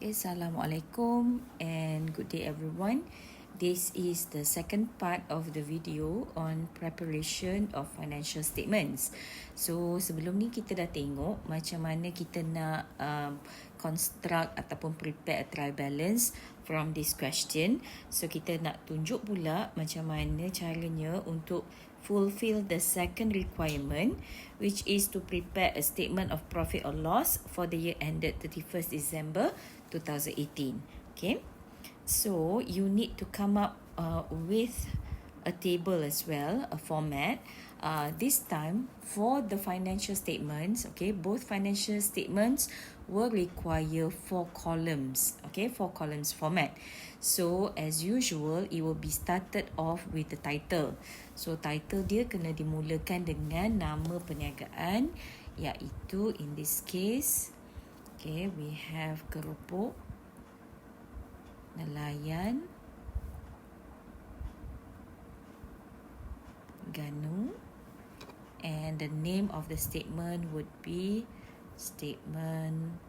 Okay, Assalamualaikum and good day everyone. This is the second part of the video on preparation of financial statements. So sebelum ni kita dah tengok macam mana kita nak construct ataupun prepare a trial balance from this question. So kita nak tunjuk pula macam mana caranya untuk fulfill the second requirement, which is to prepare a statement of profit or loss for the year ended 31st December 2018. Okay, so you need to come up with a table as well, a format. This time for the financial statements, okay, both financial statements will require 4 columns, okay, 4 columns format. So as usual, it will be started off with the title. So title dia kena dimulakan dengan nama perniagaan, iaitu in this case, okay, we have Keropok Nelayan Ganu, and the name of the statement would be Statement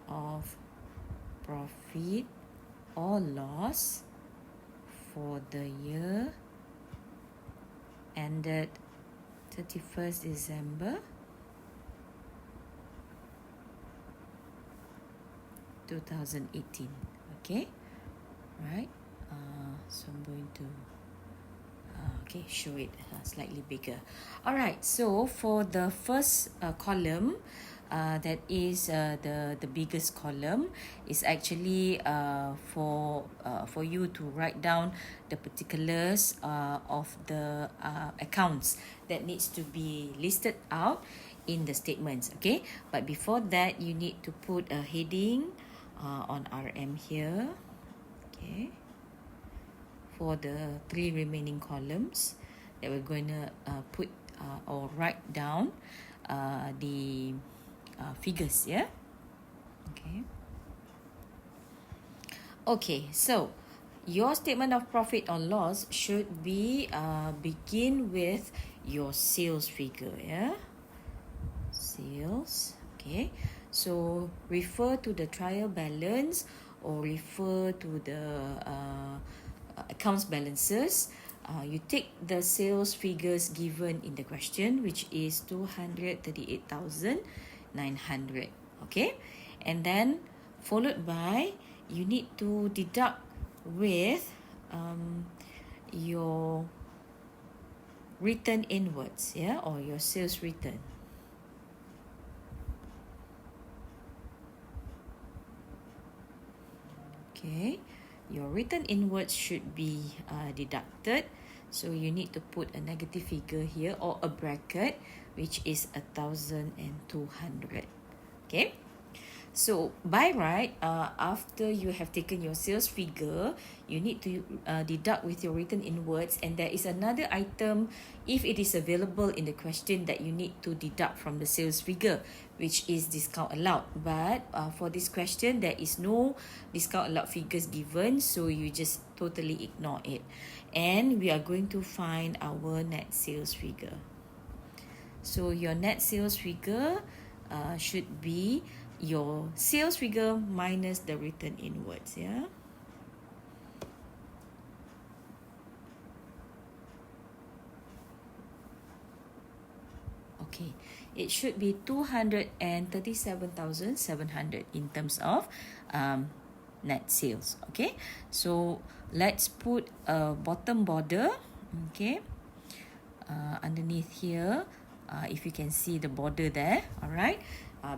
of Profit or Loss for the year ended 31st December 2018. Okay, right. So I'm going to show it slightly bigger. All right, so for the first column, that is the biggest column, is actually for you to write down the particulars of the accounts that needs to be listed out in the statements. Okay, but before that, you need to put a heading on RM here. Okay, for the 3 remaining columns that we're going to put or write down the figures, yeah. Okay, so your statement of profit or loss should be begin with your sales figure, yeah. Sales, okay. So refer to the trial balance or refer to the accounts balances. You take the sales figures given in the question, which is 238,900. Okay, and then followed by you need to deduct with your return inwards, yeah, or your sales return. Okay, your return inwards should be deducted. So you need to put a negative figure here or a bracket, which is 1,200. Okay, so by right, after you have taken your sales figure, you need to deduct with your return inwards, and there is another item, if it is available in the question, that you need to deduct from the sales figure, which is discount allowed. But for this question, there is no discount allowed figures given, so you just totally ignore it. And we are going to find our net sales figure. So your net sales figure should be your sales figure minus the return inwards, yeah. Okay, it should be 237,700 in terms of net sales. Okay, so let's put a bottom border, okay, underneath here, if you can see the border there, all right,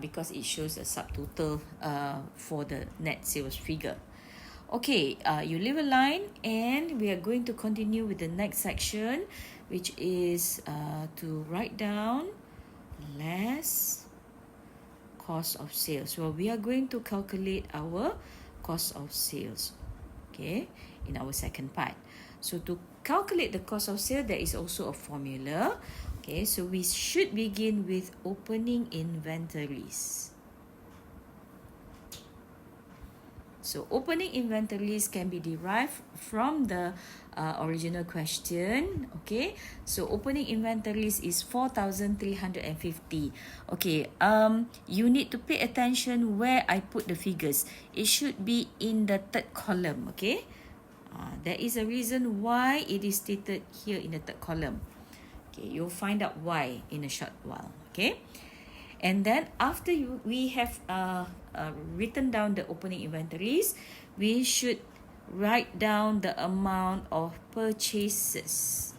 because it shows a subtotal for the net sales figure. Okay, you leave a line, and we are going to continue with the next section, which is to write down less cost of sales. Well, we are going to calculate our cost of sales, okay, in our second part. So to calculate the cost of sale, there is also a formula. Okay, so we should begin with opening inventories. So opening inventories can be derived from the original question. Okay, so opening inventories is 4,350. Okay, you need to pay attention where I put the figures. It should be in the third column. Okay, there is a reason why it is stated here in the third column. Okay, you'll find out why in a short while. Okay. And then after we have written down the opening inventories, we should write down the amount of purchases.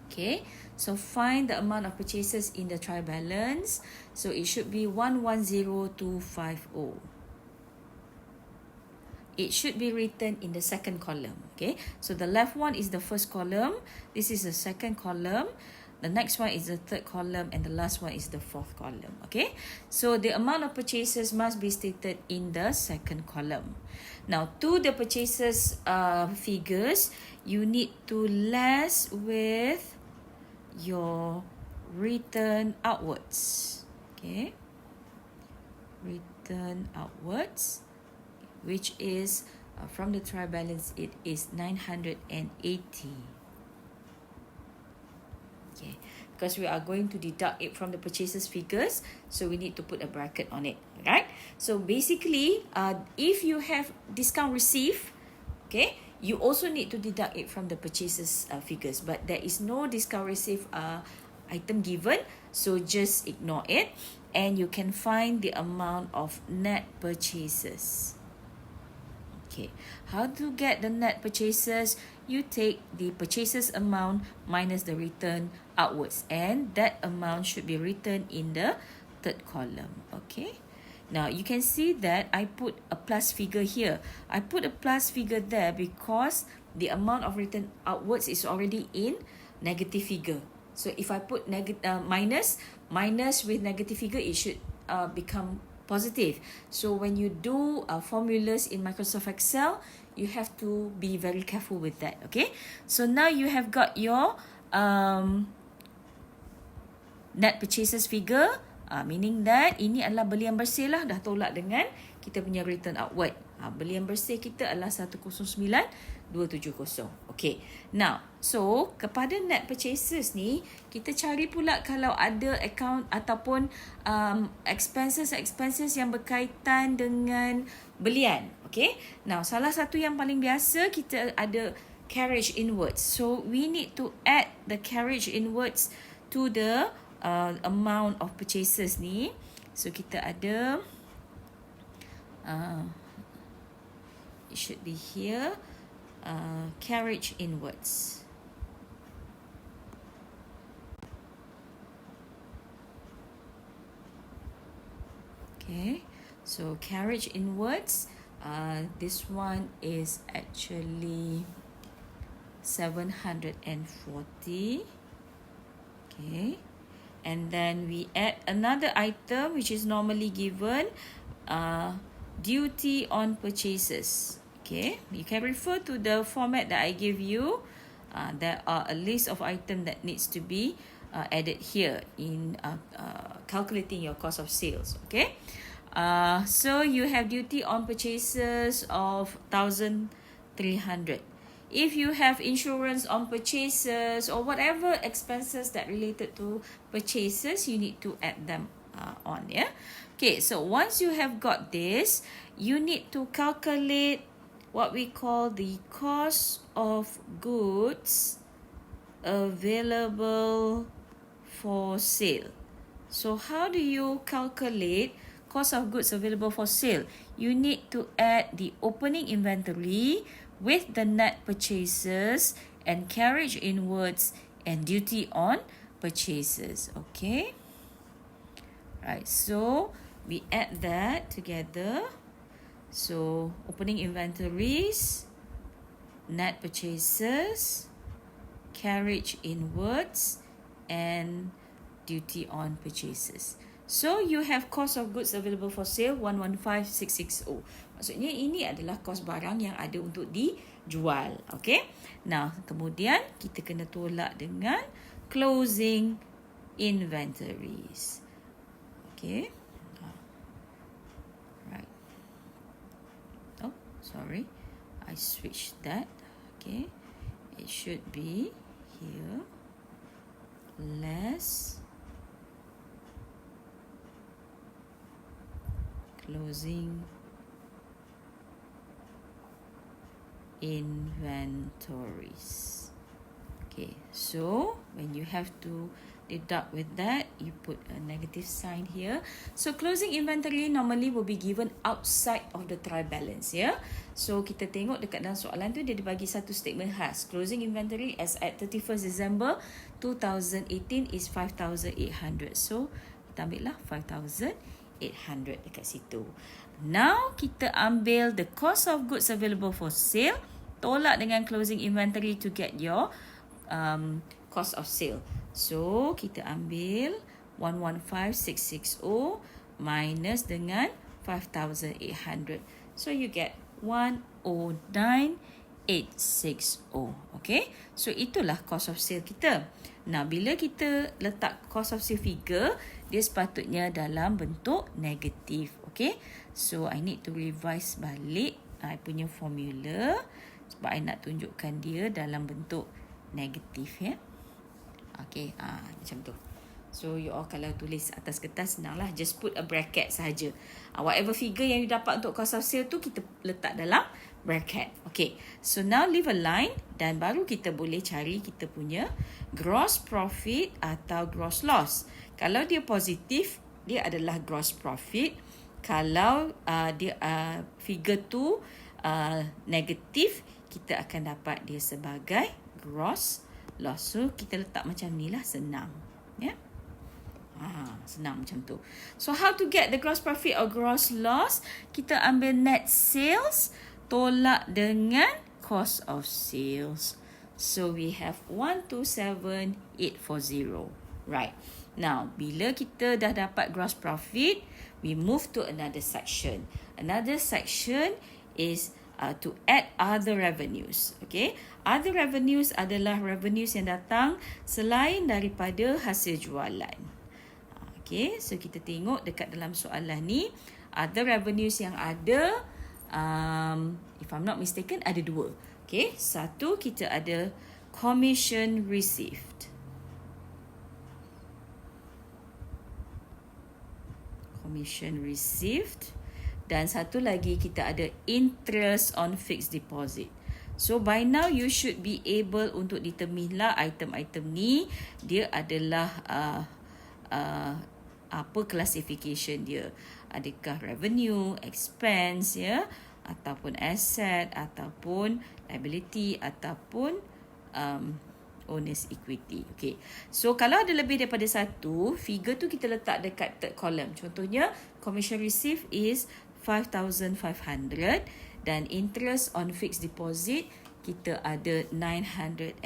Okay, so find the amount of purchases in the trial balance. So it should be 110250. It should be written in the second column. Okay, so the left one is the first column. This is the second column. The next one is the third column, and the last one is the fourth column. Okay, so the amount of purchases must be stated in the second column. Now, to the purchases figures, you need to less with your return outwards. Okay, return outwards, which is from the trial balance, it is 980. Okay, because we are going to deduct it from the purchases figures, so we need to put a bracket on it, right? So basically, if you have discount received, okay, you also need to deduct it from the purchases figures, but there is no discount received item given, so just ignore it, and you can find the amount of net purchases. Okay, how to get the net purchases? You take the purchases amount minus the return outwards, and that amount should be written in the third column. Okay, now you can see that I put a plus figure here. I put a plus figure there because the amount of return outwards is already in negative figure. So if I put minus with negative figure, it should become positive. So when you do formulas in Microsoft Excel, you have to be very careful with that. Okay, so now you have got your net purchases figure, meaning that ini adalah belian bersih lah, dah tolak dengan kita punya return outward. Belian bersih kita adalah 109,270. Okay, now so kepada net purchases ni, kita cari pula kalau ada account ataupun expenses yang berkaitan dengan belian. Okay, now salah satu yang paling biasa kita ada carriage inwards. So we need to add the carriage inwards to the amount of purchases ni. So kita ada it should be here, carriage inwards. Okay, so carriage inwards, this one is actually 740. Okay, and then we add another item which is normally given, duty on purchases. Okay, you can refer to the format that I give you. There are a list of items that needs to be added here in calculating your cost of sales. Okay, so you have duty on purchases of 1,300. If you have insurance on purchases or whatever expenses that related to purchases, you need to add them on. Yeah. Okay, so once you have got this, you need to calculate what we call the cost of goods available for sale. So how do you calculate cost of goods available for sale? You need to add the opening inventory with the net purchases and carriage inwards and duty on purchases. Okay, right, so we add that together. So opening inventories, net purchases, carriage inwards, and duty on purchases. So you have cost of goods available for sale 115,660. Maksudnya ini adalah kos barang yang ada untuk dijual. Okay. Now kemudian kita kena tolak dengan closing inventories. Okay. Sorry, I switched that. Okay, it should be here. Less closing inventories. Okay, so when you have to deduct with that, you put a negative sign here. So closing inventory normally will be given outside of the trial balance, ya. So kita tengok dekat dalam soalan tu dia dibagi satu statement khas. Closing inventory as at 31st December 2018 is 5,800. So kita ambil lah 5,800 dekat situ. Now kita ambil the cost of goods available for sale, tolak dengan closing inventory to get your cost of sale. So kita ambil 115,660 minus dengan 5,800. So you get 109,860. Okay, so itulah cost of sale kita. Nah, bila kita letak cost of sale figure, dia sepatutnya dalam bentuk negatif. Okay, so I need to revise balik I punya formula sebab I nak tunjukkan dia dalam bentuk negatif, ya. Okay, macam tu. So you all kalau tulis atas kertas, senang lah, just put a bracket sahaja. Whatever figure yang you dapat untuk cost of sale tu, kita letak dalam bracket. Okay, so now leave a line dan baru kita boleh cari kita punya gross profit atau gross loss. Kalau dia positif, dia adalah gross profit. Kalau dia figure tu negatif, kita akan dapat dia sebagai gross loss. So kita letak macam ni lah, senang, ya. Senang macam tu. So how to get the gross profit or gross loss? Kita ambil net sales tolak dengan cost of sales. So we have 127,840. Right. Now, bila kita dah dapat gross profit, we move to another section. Another section is to add other revenues. Okay, other revenues adalah revenues yang datang selain daripada hasil jualan. Okay, so kita tengok dekat dalam soalan ni, other revenues yang ada, if I'm not mistaken, ada dua. Okay, satu kita ada commission received. Commission received. Dan satu lagi kita ada interest on fixed deposit. So by now you should be able untuk determine lah item-item ni dia adalah apa classification dia. Adakah revenue, expense, ya, ataupun asset, ataupun liability, ataupun owner's equity. Okay. So kalau ada lebih daripada satu, figure tu kita letak dekat third column. Contohnya commission received is 5,500 dan interest on fixed deposit kita ada 960.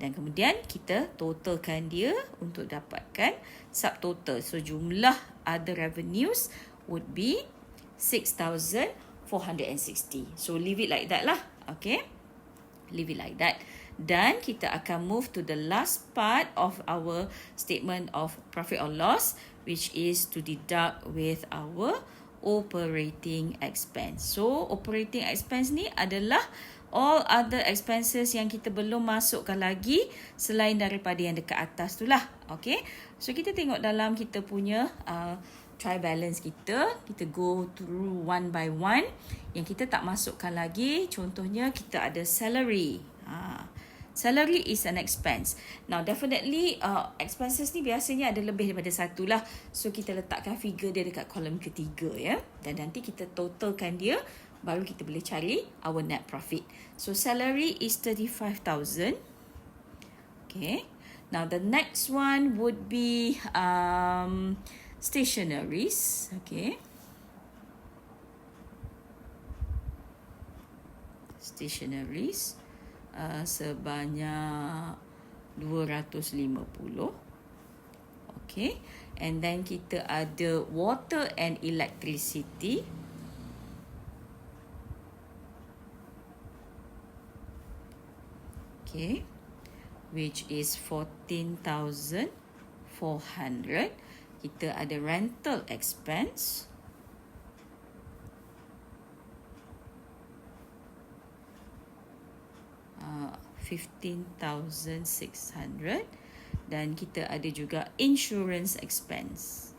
Dan kemudian kita totalkan dia untuk dapatkan subtotal. So jumlah other revenues would be 6,460. So leave it like that lah. Okay, leave it like that. Dan kita akan move to the last part of our statement of profit or loss, which is to deduct with our operating expense. So operating expense ni adalah all other expenses yang kita belum masukkan lagi selain daripada yang dekat atas tu lah. Okay, so kita tengok dalam kita punya trial balance kita go through one by one. Yang kita tak masukkan lagi, contohnya kita ada salary. Salary is an expense. Now definitely expenses ni biasanya ada lebih daripada satu lah. So kita letakkan figure dia dekat kolom ketiga, ya. Dan nanti kita totalkan dia, baru kita boleh cari our net profit. So salary is 35,000. Okay. Now the next one would be stationaries. Okay. Stationaries. Sebanyak 250. Okay. And then kita ada water and electricity. Okay. Which is 14,400. Kita ada rental expense. 15,600 dan kita ada juga insurance expense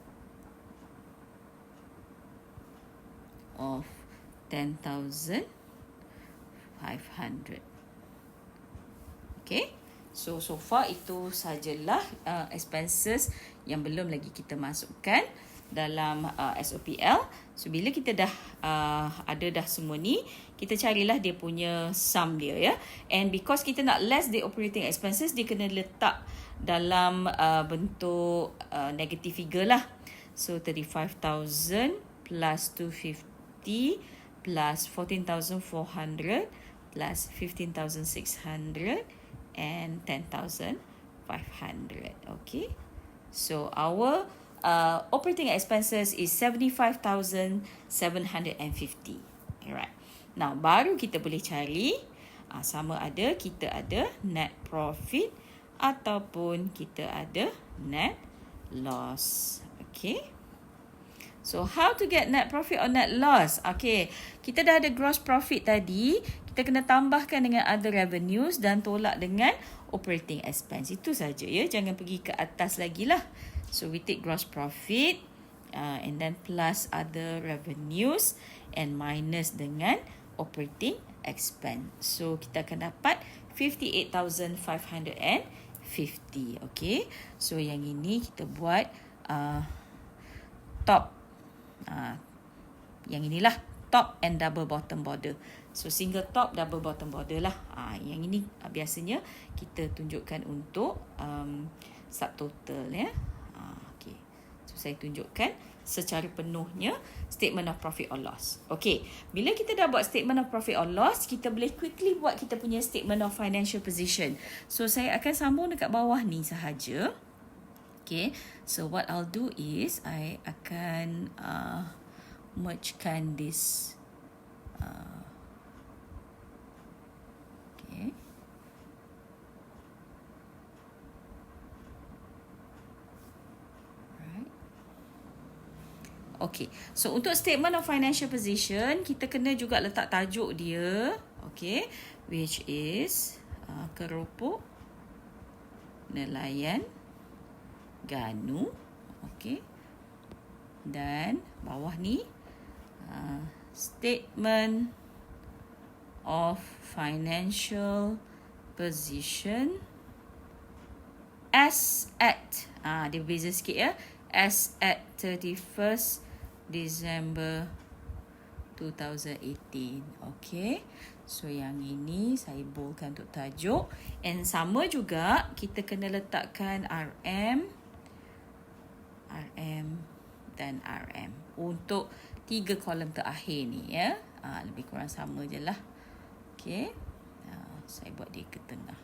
of 10,500. Okay, so far itu sajalah expenses yang belum lagi kita masukkan dalam SOPL. So bila kita dah ada dah semua ni, kita carilah dia punya sum dia, ya. And because kita nak less the operating expenses, dia kena letak dalam bentuk negative figure lah. So 35,000 plus 250 plus 14,400 plus 15,600 and 10,500. Okay, so our operating expenses is 75,750. Alright. Now, baru kita boleh cari sama ada kita ada net profit ataupun kita ada net loss. Okay. So, how to get net profit or net loss? Okay, kita dah ada gross profit tadi. Kita kena tambahkan dengan other revenues dan tolak dengan operating expense. Itu saja, ya. Jangan pergi ke atas lagi lah. So, we take gross profit and then plus other revenues and minus dengan operating expense. So, kita akan dapat 58,550. Okay. So, yang ini kita buat top. Yang inilah top and double bottom border. So single top, double bottom border lah. Yang ini biasanya kita tunjukkan untuk subtotal, ya. Okay. So saya tunjukkan secara penuhnya statement of profit or loss. Okay. Bila kita dah buat statement of profit or loss, kita boleh quickly buat kita punya statement of financial position. So saya akan sambung dekat bawah ni sahaja. Okay, so what I'll do is I akan mergekan this. Okay. Right. Okay, so untuk statement of financial position, kita kena juga letak tajuk dia. Okay, which is keropok nelayan Ganu. Okay. Dan bawah ni statement of financial position as at dia beza sikit, ya, as at 31st December 2018. Okay. So yang ini saya boldkan untuk tajuk. And sama juga kita kena letakkan RM dan RM untuk 3 kolom terakhir ni, ya. Lebih kurang sama je lah. Okay. Saya buat dia ke tengah.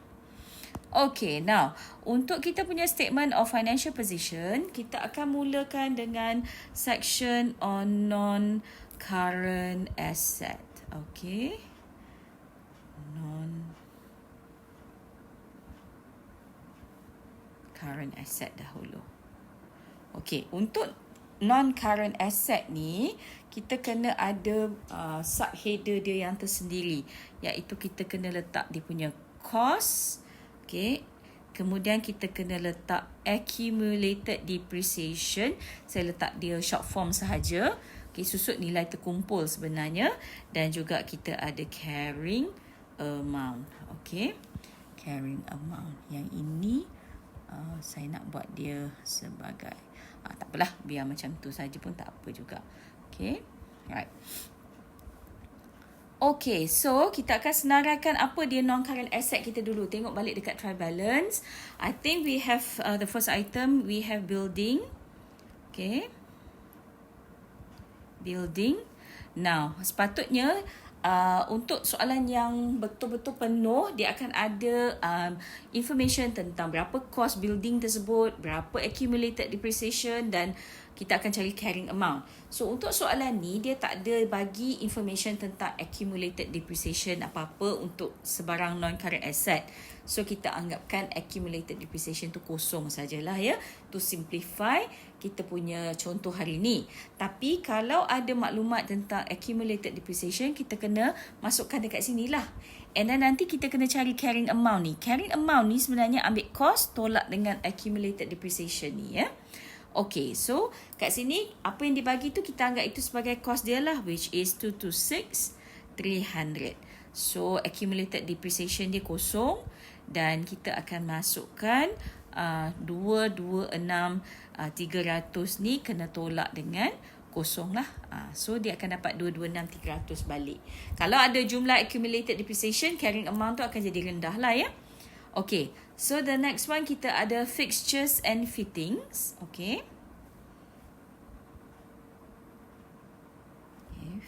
Okay, now untuk kita punya statement of financial position, kita akan mulakan dengan section on non-current asset. Okay. Non-current asset dahulu. Okay, untuk non-current asset ni, kita kena ada subheader dia yang tersendiri, iaitu kita kena letak dia punya cost. Okay, kemudian kita kena letak accumulated depreciation. Saya letak dia short form sahaja. Okay, susut nilai terkumpul sebenarnya. Dan juga kita ada carrying amount. Okay, carrying amount. Yang ini saya nak buat dia sebagai tak apalah, biar macam tu saja pun tak apa juga. Okay, right. Okay, so kita akan senaraikan apa dia non-current asset kita dulu. Tengok balik dekat trial balance. I think we have the first item, we have building. Okay, building. Now, sepatutnya untuk soalan yang betul-betul penuh, dia akan ada information tentang berapa cost building tersebut, berapa accumulated depreciation dan kita akan cari carrying amount. So untuk soalan ni dia tak ada bagi information tentang accumulated depreciation apa-apa untuk sebarang non-current asset. So kita anggapkan accumulated depreciation tu kosong sajalah ya. To simplify kita punya contoh hari ni. Tapi kalau ada maklumat tentang accumulated depreciation, kita kena masukkan dekat sini lah. And then nanti kita kena cari carrying amount ni. Carrying amount ni sebenarnya ambil cost tolak dengan accumulated depreciation ni ya. Okay, so kat sini apa yang dibagi tu kita anggap itu sebagai cost dia lah, which is 226,300. So accumulated depreciation dia kosong dan kita akan masukkan 226,300 ni kena tolak dengan kosong lah. So dia akan dapat 226,300 balik. Kalau ada jumlah accumulated depreciation, carrying amount tu akan jadi rendah lah ya. Okay, so the next one kita ada fixtures and fittings. Okay,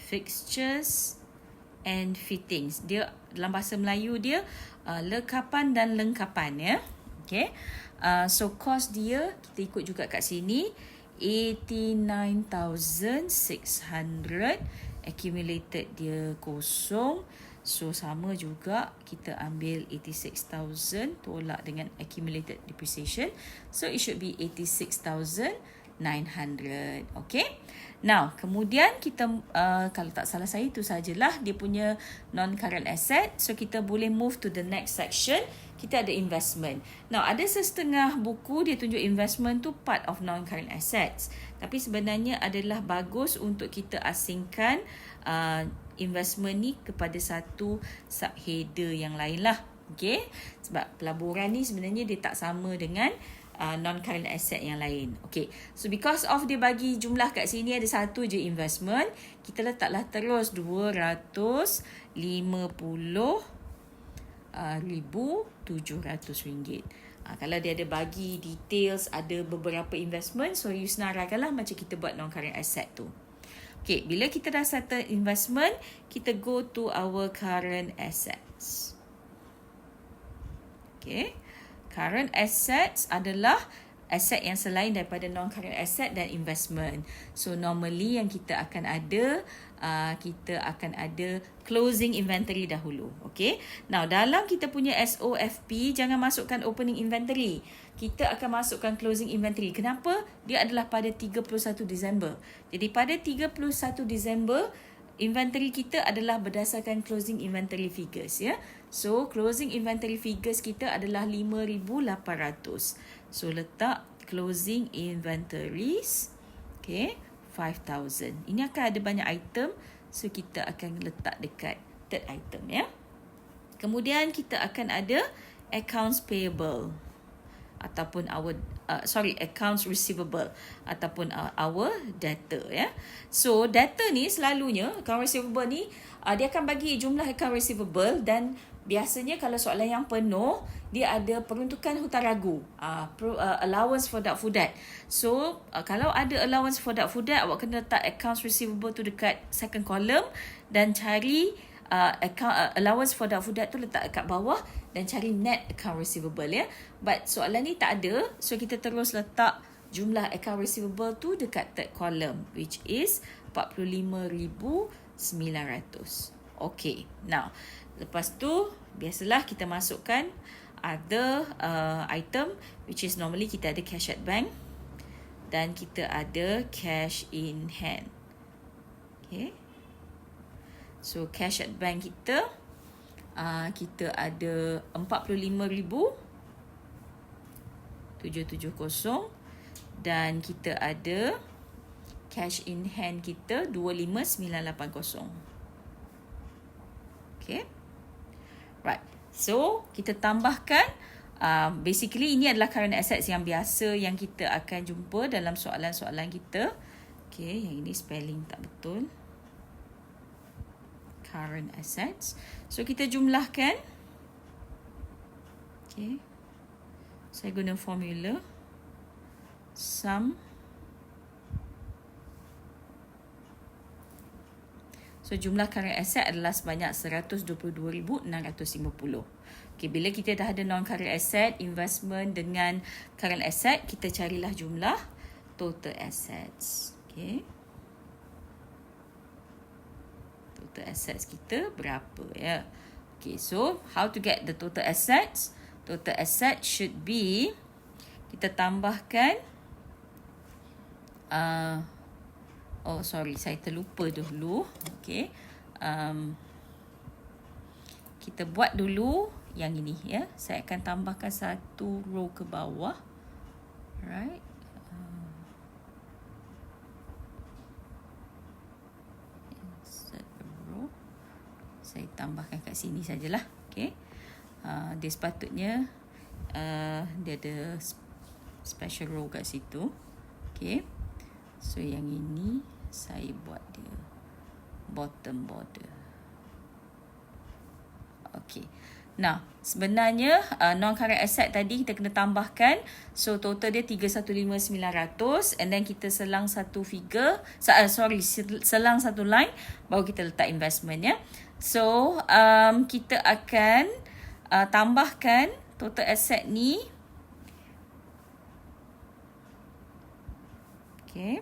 fixtures and fittings. Dia dalam bahasa Melayu dia lekapan dan lengkapan ya. Okay, so cost dia kita ikut juga kat sini 89,600. Accumulated dia kosong. So sama juga kita ambil 86,000 tolak dengan accumulated depreciation. So it should be 86,900. Okay. Now kemudian kita kalau tak salah saya itu sajalah dia punya non-current asset. So kita boleh move to the next section. Kita ada investment. Now ada setengah buku dia tunjuk investment tu part of non-current assets. Tapi sebenarnya adalah bagus untuk kita asingkan investment ni kepada satu subheader yang lain lah. Okay. Sebab pelaburan ni sebenarnya dia tak sama dengan non-current asset yang lain. Okay. So because of dia bagi jumlah kat sini ada satu je investment, kita letaklah terus 250,700 ringgit. Kalau dia ada bagi details, ada beberapa investment, so you senaraikanlah macam kita buat non-current asset tu. Okay, bila kita dah settle investment, kita go to our current assets. Okay, current assets adalah aset yang selain daripada non-current asset dan investment. So normally yang kita akan ada closing inventory dahulu. Okay. Now dalam kita punya SOFP jangan masukkan opening inventory. Kita akan masukkan closing inventory. Kenapa? Dia adalah pada 31 Disember. Jadi pada 31 Disember inventory kita adalah berdasarkan closing inventory figures ya. So closing inventory figures kita adalah 5,800. So letak closing inventories, okay, 5,000. Ini akan ada banyak item, so kita akan letak dekat third item ya. Kemudian kita akan ada accounts payable ataupun accounts receivable ataupun our debtor ya. So debtor ni selalunya account receivable ni dia akan bagi jumlah account receivable dan biasanya kalau soalan yang penuh dia ada peruntukan hutang ragu, allowance for that. So kalau ada allowance for that, awak kena letak accounts receivable tu dekat second column dan cari allowance for that tu letak kat bawah dan cari net account receivable ya. But soalan ni tak ada, so kita terus letak jumlah account receivable tu dekat third column, which is 45,900. Okay, now lepas tu biasalah kita masukkan other item, which is normally kita ada cash at bank dan kita ada cash in hand. Okay, so cash at bank kita ada 45,770 dan kita ada cash in hand kita 25,980. Okay, right. So kita tambahkan basically ini adalah current assets yang biasa yang kita akan jumpa dalam soalan-soalan kita. Okay, yang ini spelling tak betul. Current assets. So kita jumlahkan. Okay, saya guna formula sum. So jumlah current asset adalah sebanyak 122,650. Okay, bila kita dah ada non-current asset, investment dengan current asset, kita carilah jumlah total assets. Okay. Total assets kita berapa ya? Okay, so how to get the total assets? Total assets should be, kita tambahkan, saya terlupa dulu. Okay. Kita buat dulu yang ini ya. Saya akan tambahkan satu row ke bawah. Alright. Insert a row. Saya tambahkan kat sini sajalah. Okay. Dia sepatutnya dia ada special row kat situ. Okay. So yang ini saya buat dia bottom border. Okay. Nah, sebenarnya non-current asset tadi kita kena tambahkan. So, total dia 315,900. And then kita selang satu figure. Selang satu line. Baru kita letak investment ya. So, kita akan tambahkan total asset ni. Okay.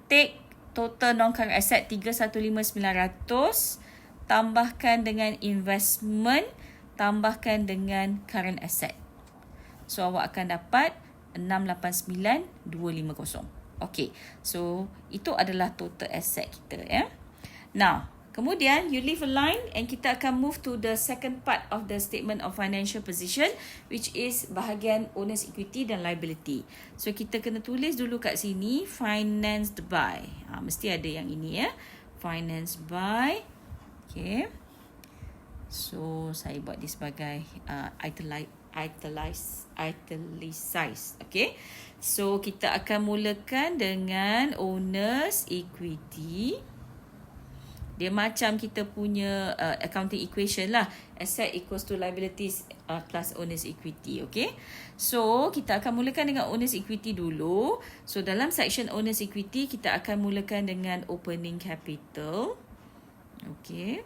Take total non-current asset 315,900. Tambahkan dengan investment, tambahkan dengan current asset. So, awak akan dapat 689,250. Okay. So, itu adalah total asset kita ya. Now, kemudian you leave a line and kita akan move to the second part of the statement of financial position, which is bahagian owner's equity dan liability. So, kita kena tulis dulu kat sini, financed by. Mesti ada yang ini ya. Financed by. Okay. So, saya buat dia sebagai italicized. Okay. So, kita akan mulakan dengan owner's equity. Dia macam kita punya accounting equation lah. Asset equals to liabilities plus owner's equity. Okay. So, kita akan mulakan dengan owner's equity dulu. So, dalam section owner's equity, kita akan mulakan dengan opening capital. Okay.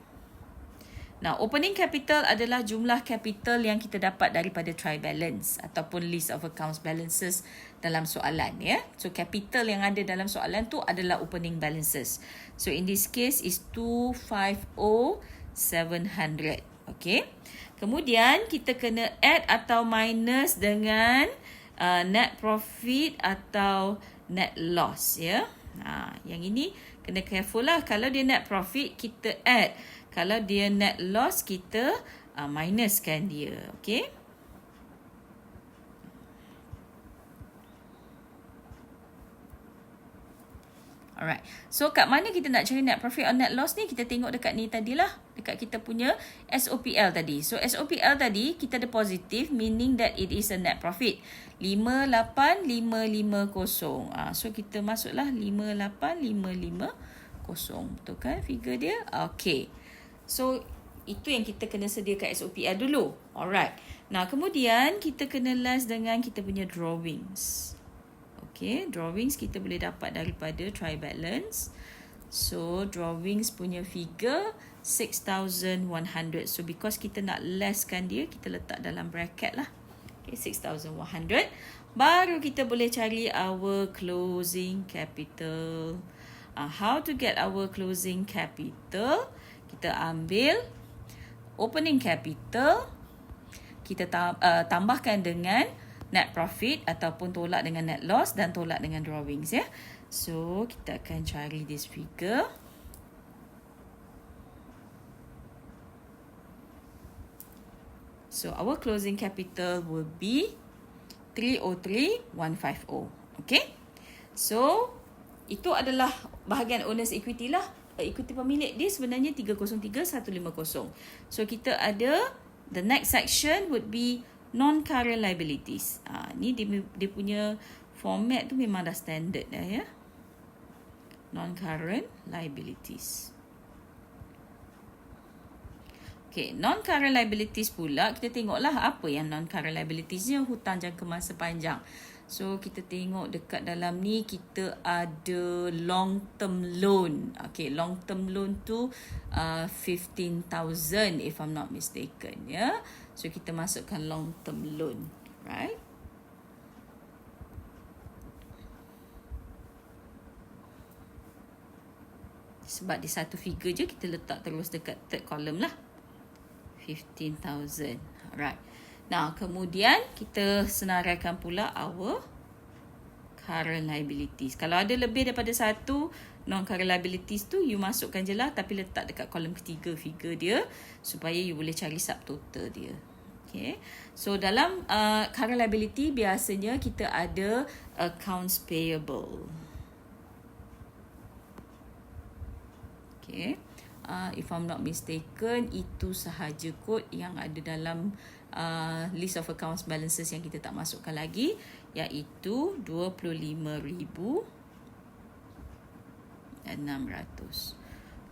Now, opening capital adalah jumlah capital yang kita dapat daripada trial balance ataupun list of accounts balances dalam soalan ya. So, capital yang ada dalam soalan tu adalah opening balances. So, in this case is 250,700. Okay. Kemudian, kita kena add atau minus dengan net profit atau net loss ya. Yang ini kena careful lah. Kalau dia net profit, kita add. Kalau dia net loss, kita minuskan dia. Okay. Alright. So, kat mana kita nak cari net profit or net loss ni? Kita tengok dekat ni tadilah. Dekat kita punya SOPL tadi. So, SOPL tadi, kita ada positif, meaning that it is a net profit. 58550. So, kita masuklah 58550. Betul kan figure dia? Okay. So, itu yang kita kena sediakan SOPL dulu. Alright. Nah, kemudian kita kena last dengan kita punya drawings. Okay, drawings kita boleh dapat daripada trial balance. So, drawings punya figure 6,100. So, because kita nak lesskan dia, kita letak dalam bracket lah. Okay, 6,100. Baru kita boleh cari our closing capital. How to get our closing capital? Kita ambil opening capital. Kita tambahkan dengan net profit ataupun tolak dengan net loss dan tolak dengan drawings ya. So, kita akan cari this figure. So, our closing capital will be 303,150. Okay. So, itu adalah bahagian owner's equity lah. Equity pemilik dia sebenarnya 303,150. So, kita ada the next section would be non-current liabilities. Ni dia punya format tu memang dah standard dah ya. Non-current liabilities. Okay, non-current liabilities pula, kita tengoklah apa yang non-current liabilities ni, hutang jangka masa panjang. So, kita tengok dekat dalam ni, kita ada long-term loan. Okay, long-term loan tu 15,000 if I'm not mistaken ya. So, kita masukkan long-term loan. Right? Sebab dia satu figure je, kita letak terus dekat third column lah. 15,000. Alright. Now, kemudian kita senaraikan pula our current liabilities. Kalau ada lebih daripada satu non-current liabilities tu, you masukkan je lah, tapi letak dekat kolom ketiga figure dia supaya you boleh cari subtotal dia. Okay. So, dalam current liability, biasanya kita ada accounts payable. Okay. If I'm not mistaken, itu sahaja kot yang ada dalam list of accounts balances yang kita tak masukkan lagi, iaitu 25,600.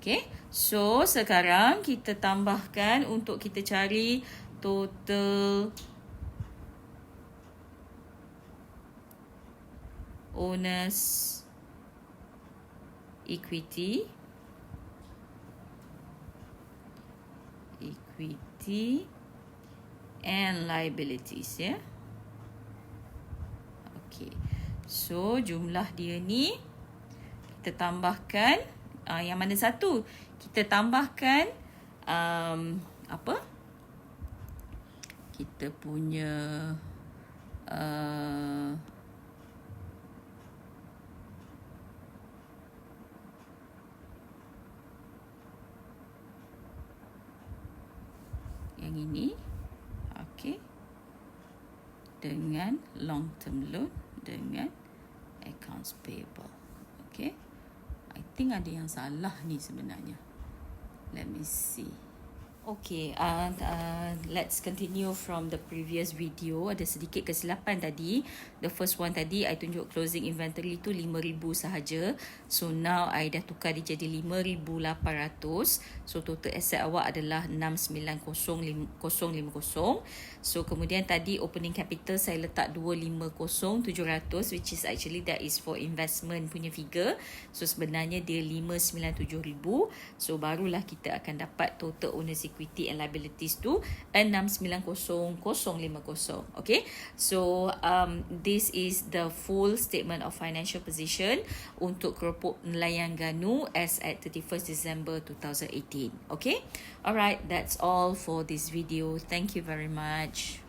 Okay, so sekarang kita tambahkan untuk kita cari total owners equity and liabilities, ya. Okay, so jumlah dia ni kita tambahkan yang mana satu? Kita tambahkan apa? Kita punya yang ini, okay, dengan long term loan dengan accounts payable. Okay, I think ada yang salah ni sebenarnya. Let me see. Okay, let's continue from the previous video. Ada sedikit kesilapan tadi. The first one tadi, I tunjuk closing inventory tu 5,000 sahaja. So, now I dah tukar dia jadi 5,800. So, total asset awak adalah 690,050. So, kemudian tadi opening capital saya letak 250,700, which is actually that is for investment punya figure. So, sebenarnya dia 597,000. So, barulah kita akan dapat total owners equity and liabilities tu 690,050. Okay, so this is the full statement of financial position untuk keropok nelayan Ganu as at 31st December 2018. Okay, alright, that's all for this video. Thank you very much.